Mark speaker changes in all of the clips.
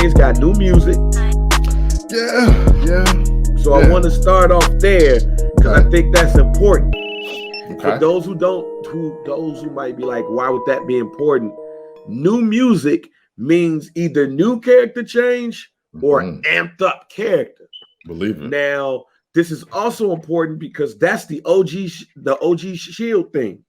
Speaker 1: Reigns got new music.
Speaker 2: Yeah.
Speaker 1: So I want to start off there because I think that's important. For those who might be like, why would that be important? New music means either new character change or amped up character.
Speaker 2: Believe it.
Speaker 1: Now, this is also important because that's the OG Shield thing.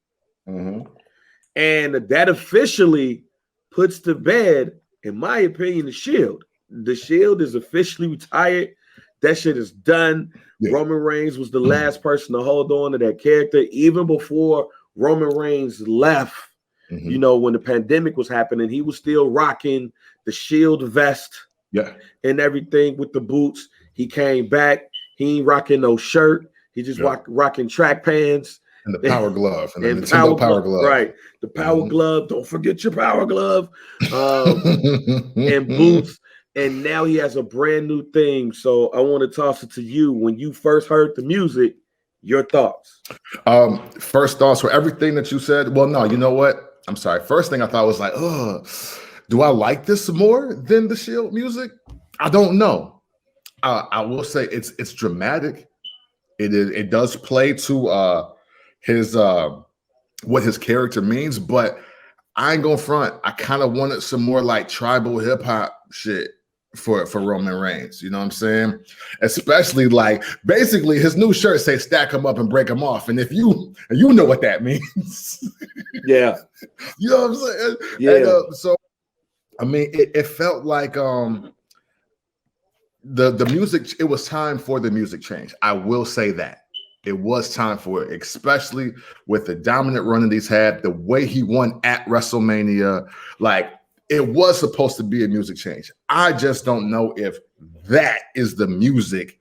Speaker 1: And that officially puts to bed, in my opinion, the Shield. The Shield is officially retired. That shit is done. Yeah. Roman Reigns was the last person to hold on to that character, even before Roman Reigns left. You know, when the pandemic was happening, he was still rocking the Shield vest and everything with the boots. He came back. He ain't rocking no shirt. He just rocking track pants.
Speaker 2: And the power glove. And the Nintendo power glove.
Speaker 1: Right. The power glove. Don't forget your power glove. And boots. And now he has a brand new thing. So I want to toss it to you. When you first heard the music, your thoughts.
Speaker 2: First thoughts for everything that you said. Well, no, you know what? I'm sorry. First thing I thought was like, oh, do I like this more than the Shield music? I don't know. I will say it's dramatic. It does play to his what his character means, but I ain't gonna front. I kind of wanted some more like tribal hip hop shit for Roman Reigns. You know what I'm saying? Especially like basically his new shirt say stack them up and break them off. And if you know what that means.
Speaker 1: Yeah.
Speaker 2: You know what I'm saying?
Speaker 1: Yeah.
Speaker 2: And, so I mean it felt like the music, it was time for the music change. I will say that. It was time for it, especially with the dominant run that he's had, the way he won at WrestleMania. Like, it was supposed to be a music change. I just don't know if that is the music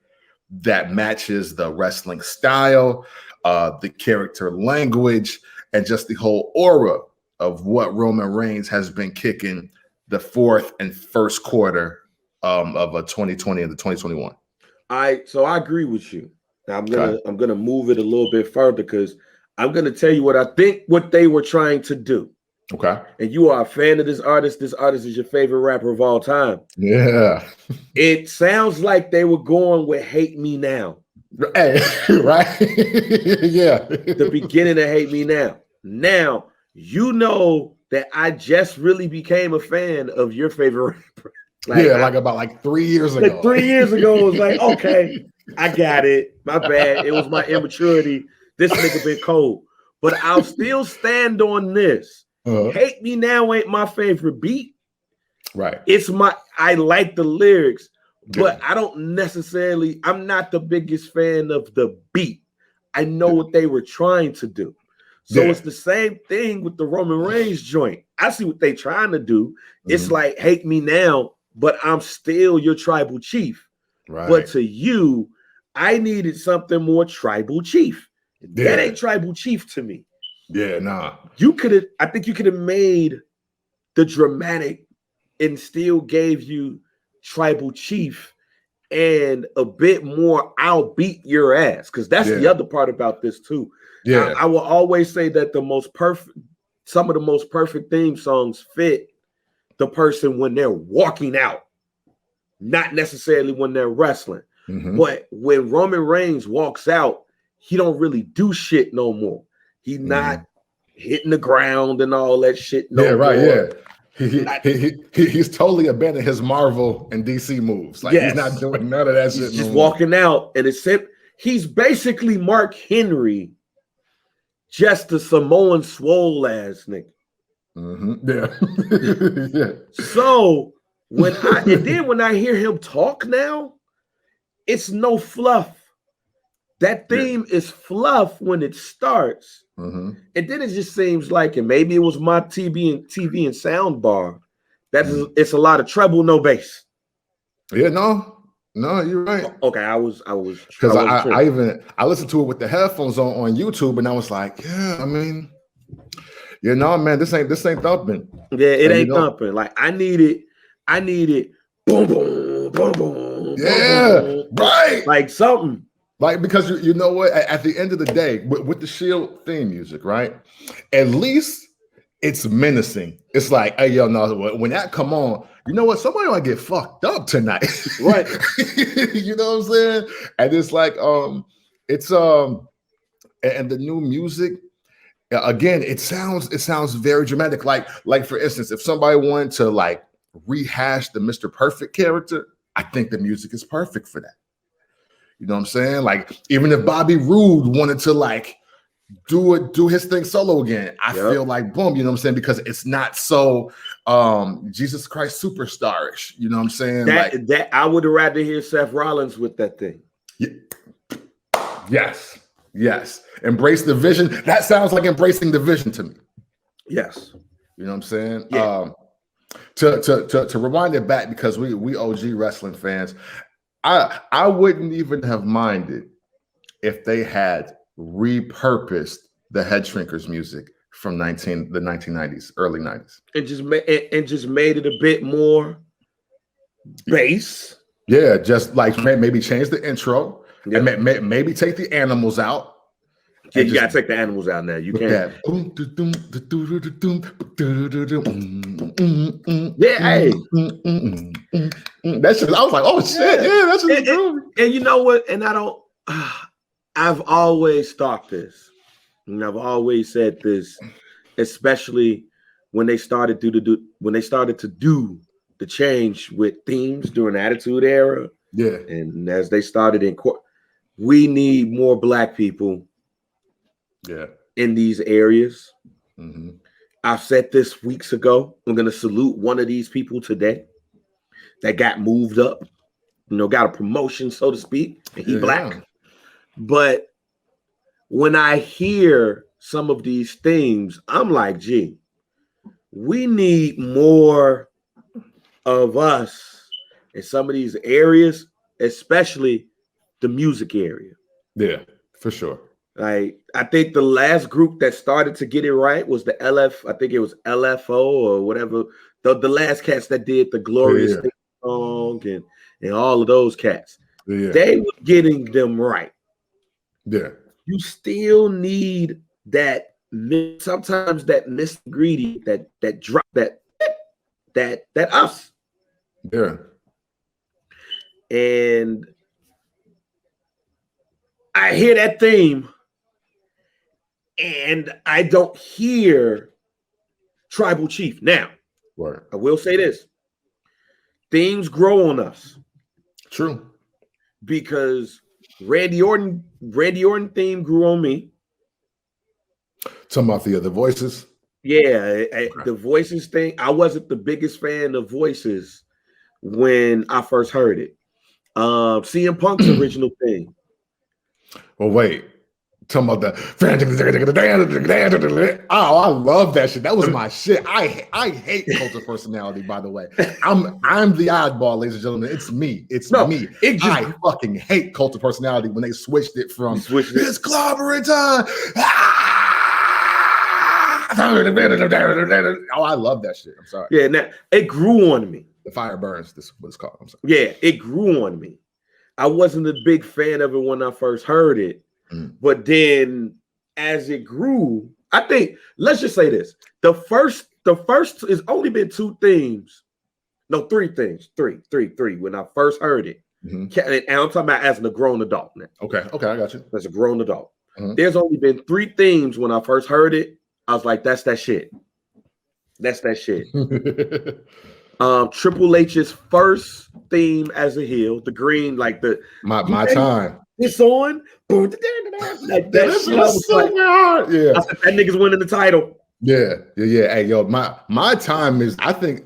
Speaker 2: that matches the wrestling style, the character language, and just the whole aura of what Roman Reigns has been kicking the fourth and first quarter of 2020 and the 2021.
Speaker 1: So I agree with you. Now I'm gonna move it a little bit further because I'm gonna tell you what I think what they were trying to do.
Speaker 2: Okay.
Speaker 1: And you are a fan of this artist. This artist is your favorite rapper of all time.
Speaker 2: Yeah.
Speaker 1: It sounds like they were going with Hate Me Now.
Speaker 2: Hey, right? Yeah.
Speaker 1: The beginning of Hate Me Now. Now, you know that I just really became a fan of your favorite rapper.
Speaker 2: About 3 years ago.
Speaker 1: Like 3 years ago, it was like, okay, I got it. My bad. It was my immaturity. This nigga been cold. But I'll still stand on this. Hate Me Now ain't my favorite beat.
Speaker 2: Right.
Speaker 1: I like the lyrics, but I don't necessarily, I'm not the biggest fan of the beat. I know what they were trying to do. So it's the same thing with the Roman Reigns joint. I see what they trying to do. It's like Hate Me Now, but I'm still your tribal chief.
Speaker 2: Right.
Speaker 1: But to you, I needed something more tribal chief. That ain't tribal chief to me.
Speaker 2: Yeah, nah.
Speaker 1: I think you could have made the dramatic and still gave you tribal chief and a bit more I'll beat your ass. Because that's the other part about this too. Yeah. I will always say that some of the most perfect theme songs fit the person when they're walking out, not necessarily when they're wrestling. But when Roman Reigns walks out, he don't really do shit no more. He's not hitting the ground and all that shit no more.
Speaker 2: He's totally abandoned his Marvel and DC moves. Like he's not doing none of that shit.
Speaker 1: He's just walking out, and he's basically Mark Henry, just a Samoan swole ass nigga.
Speaker 2: Yeah.
Speaker 1: So when I hear him talk now, it's no fluff. That theme is fluff when it starts. And then it just seems like, and maybe it was my TV and sound bar, it's a lot of treble, no bass.
Speaker 2: Yeah, no, you're right.
Speaker 1: Okay, I was
Speaker 2: because I listened to it with the headphones on YouTube, and I was like, yeah, I mean, man, this ain't thumping.
Speaker 1: Yeah, it ain't thumping. Like I need it, boom, boom, boom, boom.
Speaker 2: Yeah,
Speaker 1: boom,
Speaker 2: right.
Speaker 1: Like something.
Speaker 2: Like, because you know what? At the end of the day, with the Shield theme music, right? At least it's menacing. It's like, hey, yo, no, when that come on, you know what? Somebody might get fucked up tonight.
Speaker 1: Right.
Speaker 2: You know what I'm saying? And it's like, it's and the new music, again, it sounds very dramatic. Like for instance, if somebody wanted to like rehash the Mr. Perfect character, I think the music is perfect for that. You know what I'm saying? Like, even if Bobby Roode wanted to like do his thing solo again, I feel like boom, you know what I'm saying? Because it's not so Jesus Christ superstarish. You know what I'm saying?
Speaker 1: That I would have rather hear Seth Rollins with that thing.
Speaker 2: Yes. Embrace the vision. That sounds like embracing the vision to me.
Speaker 1: Yes.
Speaker 2: You know what I'm saying?
Speaker 1: Yeah.
Speaker 2: To rewind it back, because we OG wrestling fans, I wouldn't even have minded if they had repurposed the Head Shrinkers music from the 1990s, early 90s.
Speaker 1: And just made it a bit more bass.
Speaker 2: Yeah, just like maybe change the intro. And maybe take the animals out.
Speaker 1: Yeah, you gotta take the animals out now. You can't. Yeah, hey.
Speaker 2: That's just, I was like, oh shit, yeah, that's just
Speaker 1: and you know what? And I've always thought this, and I've always said this, especially when they started to do the change with themes during the Attitude Era.
Speaker 2: Yeah,
Speaker 1: and as they started in court. We need more Black people in these areas.
Speaker 2: Mm-hmm.
Speaker 1: I've said this weeks ago. I'm going to salute one of these people today that got moved up, got a promotion, so to speak, and he Black. But when I hear some of these things, I'm like, gee, we need more of us in some of these areas, especially the music area.
Speaker 2: Yeah, for sure.
Speaker 1: Like, I think the last group that started to get it right was the I think it was LFO or whatever. The last cats that did the Glorious Theme song and all of those cats.
Speaker 2: Yeah.
Speaker 1: They were getting them right.
Speaker 2: Yeah.
Speaker 1: You still need that, sometimes that Mr. Greedy, that drop, that us.
Speaker 2: Yeah.
Speaker 1: And I hear that theme, and I don't hear Tribal Chief. Now, I will say this. Themes grow on us.
Speaker 2: True.
Speaker 1: Because Randy Orton theme grew on me.
Speaker 2: Talking about the other voices?
Speaker 1: Yeah, the voices thing. I wasn't the biggest fan of voices when I first heard it. CM Punk's original thing.
Speaker 2: Well, wait. Talking about the oh, I love that shit. That was my shit. I hate Cult of Personality, by the way. I'm the oddball, ladies and gentlemen. It's me. Me. I fucking hate Cult of Personality when they switched it from it's clobbering time. Oh, I love that shit. I'm sorry.
Speaker 1: Yeah, now it grew on me.
Speaker 2: The Fire Burns, this is what it's called. I'm sorry.
Speaker 1: Yeah, it grew on me. I wasn't a big fan of it when I first heard it. But then as it grew, I think, let's just say this. The first has only been two themes. No, three things. Three. When I first heard it. And I'm talking about as a grown adult now.
Speaker 2: Okay, I got you.
Speaker 1: As a grown adult. There's only been three themes when I first heard it. I was like, that's that shit. That's that shit. Triple H's first theme as a heel, the green, like the
Speaker 2: my time.
Speaker 1: It's on. Like that shit was so hard. Yeah. I said that nigga's winning the title.
Speaker 2: Yeah. Hey, yo, my time is, I think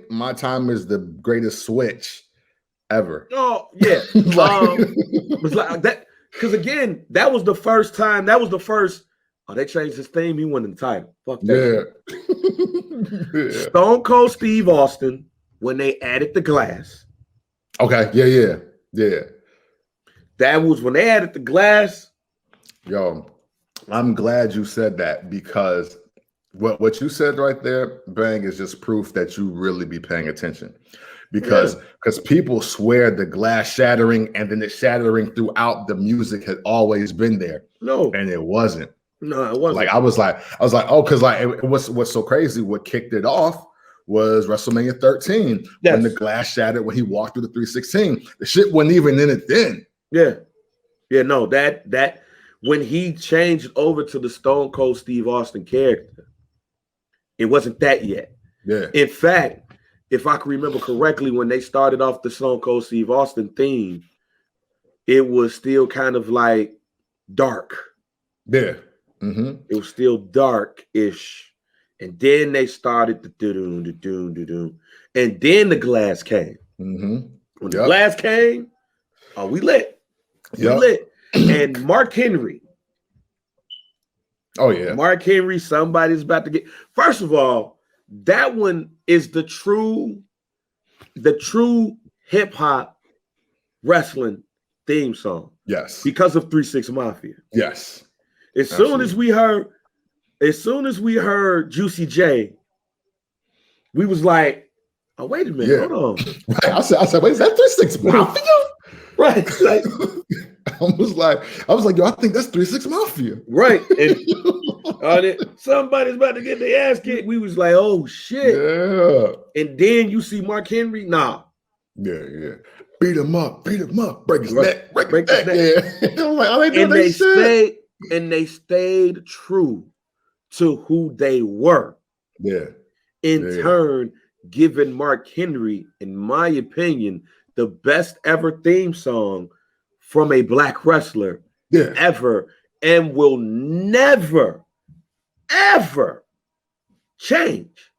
Speaker 2: my time is the greatest switch ever.
Speaker 1: Oh, yeah. It was like that, because again, that was the first time, they changed his theme, he won the title. Fuck that. Yeah. Stone Cold Steve Austin, when they added the glass.
Speaker 2: Okay, yeah.
Speaker 1: That was when they added the glass.
Speaker 2: Yo, I'm glad you said that, because what you said right there, Bang, is just proof that you really be paying attention. Because people swear the glass shattering and then the shattering throughout the music had always been there.
Speaker 1: No.
Speaker 2: And it wasn't.
Speaker 1: No, it wasn't.
Speaker 2: Like I was like, oh, because like what's so crazy? What kicked it off was WrestleMania 13 when the glass shattered when he walked through the 316. The shit wasn't even in it then.
Speaker 1: Yeah, no, that when he changed over to the Stone Cold Steve Austin character, it wasn't that yet.
Speaker 2: Yeah.
Speaker 1: In fact, if I can remember correctly, when they started off the Stone Cold Steve Austin theme, it was still kind of like dark.
Speaker 2: Yeah.
Speaker 1: It was still dark-ish. And then they started the do-do-do-do-do-do. And then the glass came. When the glass came, we lit. We lit. And Mark Henry.
Speaker 2: Oh, yeah.
Speaker 1: Mark Henry, somebody's about to get. First of all, that one is the true hip-hop wrestling theme song.
Speaker 2: Yes.
Speaker 1: Because of 3-6 Mafia.
Speaker 2: Yes.
Speaker 1: As soon as we heard Juicy J, we was like, oh, wait a minute, hold on.
Speaker 2: Right. I said, wait, is that 3-6 Mafia?
Speaker 1: Right. Like,
Speaker 2: I was like, yo, I think that's 3-6 Mafia.
Speaker 1: Right. And somebody's about to get their ass kicked. We was like, oh shit.
Speaker 2: Yeah.
Speaker 1: And then you see Mark Henry, nah.
Speaker 2: Yeah. Beat him up, break his neck, break his neck. Yeah. I'm like,
Speaker 1: they stayed true to who they were.
Speaker 2: Yeah.
Speaker 1: In turn, giving Mark Henry, in my opinion, the best ever theme song from a black wrestler ever, and will never, ever change.